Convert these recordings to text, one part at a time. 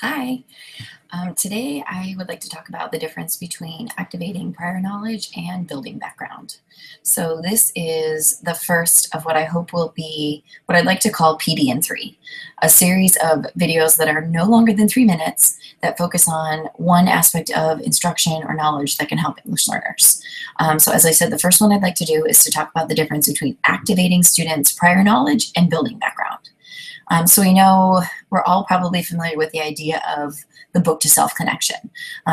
Hi. Today I would like to talk about the difference between activating prior knowledge and building background. So this is the first of what I hope will be what I'd like to call PD in 3, a series of videos that are no longer than 3 minutes that focus on one aspect of instruction or knowledge that can help English learners. So as I said, the first one I'd like to do is to talk about the difference between activating students' prior knowledge and building background. So we know we're all probably familiar with the idea of the book to self connection.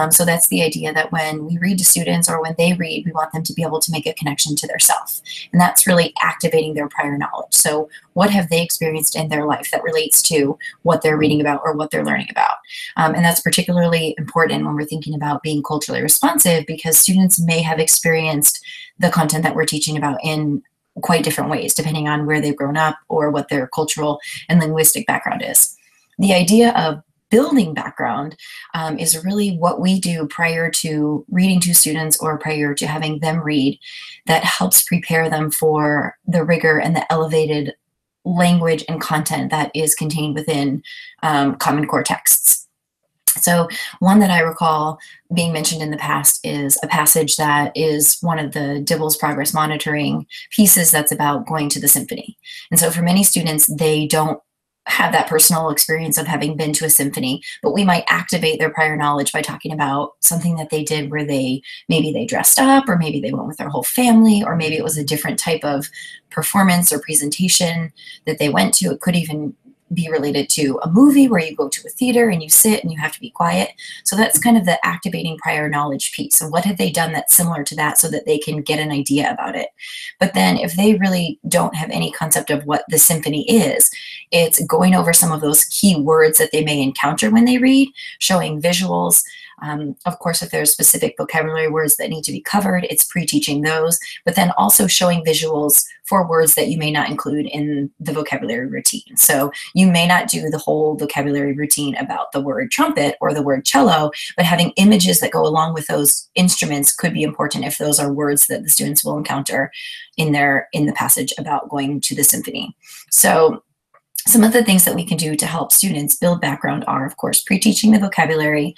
So that's the idea that when we read to students or when they read, we want them to be able to make a connection to their self. And that's really activating their prior knowledge. So what have they experienced in their life that relates to what they're reading about or what they're learning about? And that's particularly important when we're thinking about being culturally responsive because students may have experienced the content that we're teaching about in quite different ways, depending on where they've grown up or what their cultural and linguistic background is. The idea of building background is really what we do prior to reading to students or prior to having them read that helps prepare them for the rigor and the elevated language and content that is contained within Common Core texts. So one that I recall being mentioned in the past is a passage that is one of the DIBELS progress monitoring pieces that's about going to the symphony. And so for many students, they don't have that personal experience of having been to a symphony, but we might activate their prior knowledge by talking about something that they did where maybe they dressed up, or maybe they went with their whole family, or maybe it was a different type of performance or presentation that they went to. It could even be related to a movie where you go to a theater and you sit and you have to be quiet. So that's kind of the activating prior knowledge piece. And what have they done that's similar to that so that they can get an idea about it? But then if they really don't have any concept of what the symphony is, it's going over some of those key words that they may encounter when they read, showing visuals. Of course, if there's specific vocabulary words that need to be covered, it's pre-teaching those, but then also showing visuals for words that you may not include in the vocabulary routine. So you may not do the whole vocabulary routine about the word trumpet or the word cello, but having images that go along with those instruments could be important if those are words that the students will encounter in the passage about going to the symphony. So some of the things that we can do to help students build background are, of course, pre-teaching the vocabulary,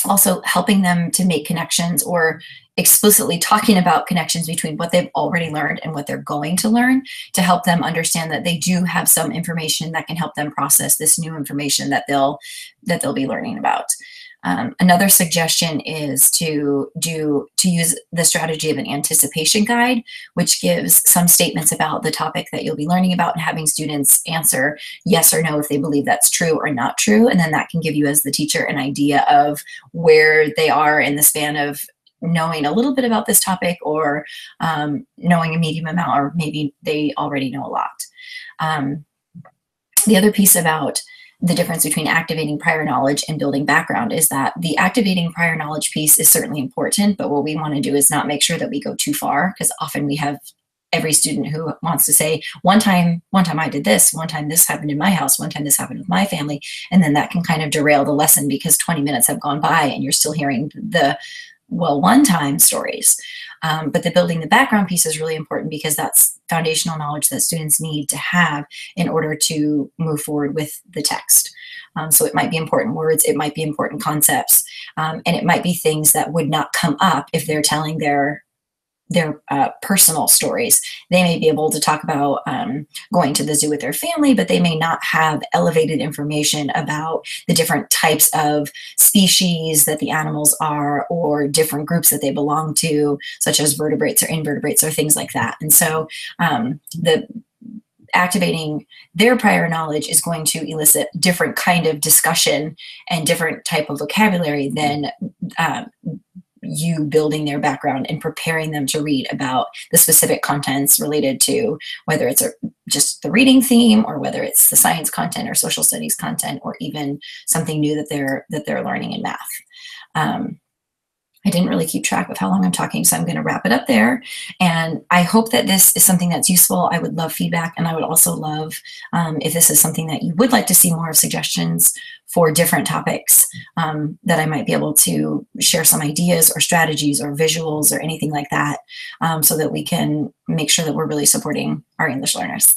also helping them to make connections or explicitly talking about connections between what they've already learned and what they're going to learn to help them understand that they do have some information that can help them process this new information that they'll be learning about. Another suggestion is to use the strategy of an anticipation guide, which gives some statements about the topic that you'll be learning about and having students answer yes or no if they believe that's true or not true. And then that can give you as the teacher an idea of where they are in the span of knowing a little bit about this topic or knowing a medium amount, or maybe they already know a lot. The other piece about the difference between activating prior knowledge and building background is that the activating prior knowledge piece is certainly important, but what we want to do is not make sure that we go too far, because often we have every student who wants to say, one time I did this, one time this happened in my house, one time this happened with my family, and then that can kind of derail the lesson because 20 minutes have gone by and you're still hearing the one-time stories. But the building the background piece is really important because that's foundational knowledge that students need to have in order to move forward with the text. So it might be important words, it might be important concepts, and it might be things that would not come up if they're telling their personal stories. They may be able to talk about going to the zoo with their family, but they may not have elevated information about the different types of species that the animals are, or different groups that they belong to, such as vertebrates or invertebrates or things like that. And so the activating their prior knowledge is going to elicit different kind of discussion and different type of vocabulary than you building their background and preparing them to read about the specific contents related to whether it's just the reading theme, or whether it's the science content or social studies content, or even something new that they're learning in math. I didn't really keep track of how long I'm talking, so I'm going to wrap it up there. And I hope that this is something that's useful. I would love feedback, and I would also love if this is something that you would like to see more of, suggestions for different topics, that I might be able to share some ideas or strategies or visuals or anything like that, so that we can make sure that we're really supporting our English learners.